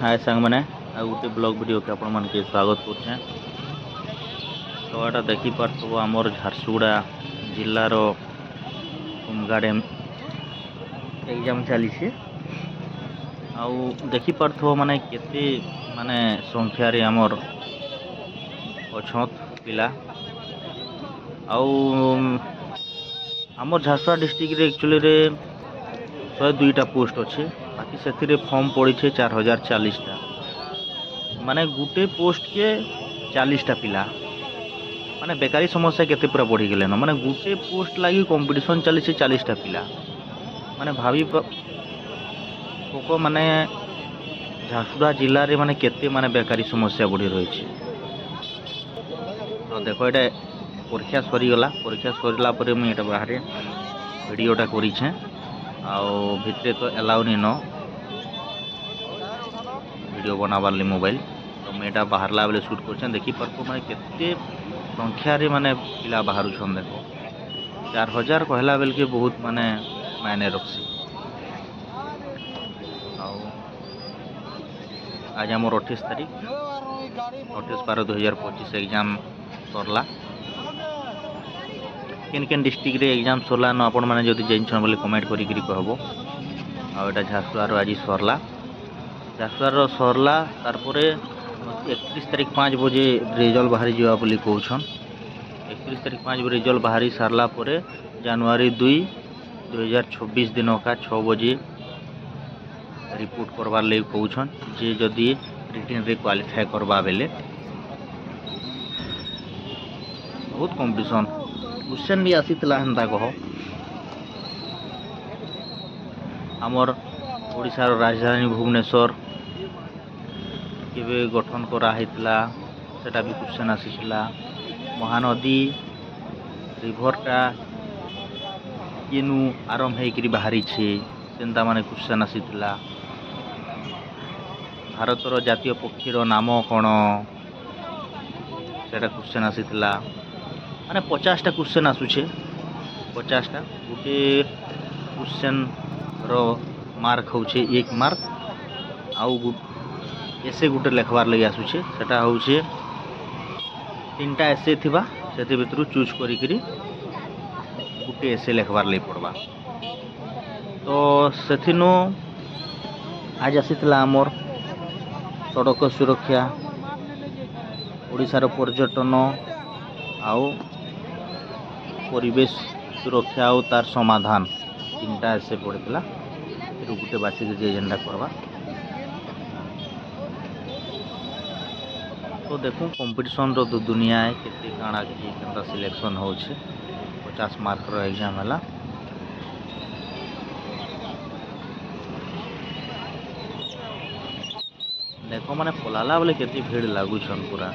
हाय सांग मैंने आ गोटे ब्लॉग वीडियो के आपण मन के स्वागत करुचे। तो एटा देखि पारथबो हमर झारसुगुड़ा जिल्लार तुमगा डैम एग्जाम चली आउ देखि पारथबो माने केते माने संख्या रे हमर अछत पिला आउ हमर झारसुगुड़ा डिस्ट्रिक्ट रे एक्चुअली रे 102टा पोस्ट अच्छे बाकी से फॉर्म पड़ी 4040टा माने गुटे पोस्ट के 40टा पिला माने बेकारी समस्या केते पूरा बढ़ी गले न माने गुटे पोस्ट लगी कंपटीशन चली 40टा पिला माने भाभी पोको माने झारसुगुड़ा जिल्ला रे माने केते माने बेकारी समस्या बढ़ी रही। तो देखो ये परीक्षा सरीगला परीक्षा सरला मुझे बाहर वीडियोटा करें आउ भितरे तो एलाउ नहीं न वीडियो बनाबार ली मोबाइल तो मुझे बाहरला बेले शूट कर देखी पार्थ माने केते संख्या रे माने पिला बाहर देखो 4000 कहला बेल के बहुत माने मायने रखसी। आज आमर 28 तारीख 28/12/2025 एग्जाम सरला केन केन डिस्ट्रिक्ट रे एग्जाम सरला न आपण माने जदि जाइन बोले कमेंट करी कहबो। आ एटा झारसुगुड़ा आज सरला झारसुगुड़ा सरला तार परे 31 तारीख 5 बजे रिजल्ट बाहरी जावा बोली कहउछन। 31 तारीख 5 बजे रिजल्ट बाहरी सारला परे जनवरी 2 2026 दिन का 6 बजे रिपोर्ट करवार ले कहउछन जे जदि रिटन रे क्वालिफाई करबा बेले बहुत कंपटीशन क्वेश्चन भी आसीतला हंदा कह हमर ओडिशार राजधानी भुवनेश्वर केबे गठन करा हेतला सेटा भी क्वेश्चन आसीतला। महानदी रिभरटा केनु आरंभ हेकरी बाहरी छे सेंता माने क्वेश्चन आसीतला। भारतर जातीय पक्षीर नाम कौन सेटा क्वेश्चन आसीतला माने 50टा क्वेश्चन आसुछे 50टा गोटे क्वेश्चन रो मार्क होउछे 1 मार्क आउ एसे गोटे लेखबार लगी आसुछे सेटा होउछे 3टा एसे थिबा सेति भितरु चूज करी करी गोटे एसे लेखबार लगी पड़बा। तो सेथिनो आज आसीतला हमर सड़क सुरक्षा ओडिशार पर्यटन आउ परिवेश सुरक्षा और तार समाधान 3टा ऐसे पड़ता गोटे बाछिक जे जेनटा करवा। तो देखो कंपटीशन रो दुनिया है केते काଣା कि केनता सिलेक्शन होउछे 50 मार्क रो एग्जाम हला। देखो माने पलाला बोले केते भीड़ लागुछन पूरा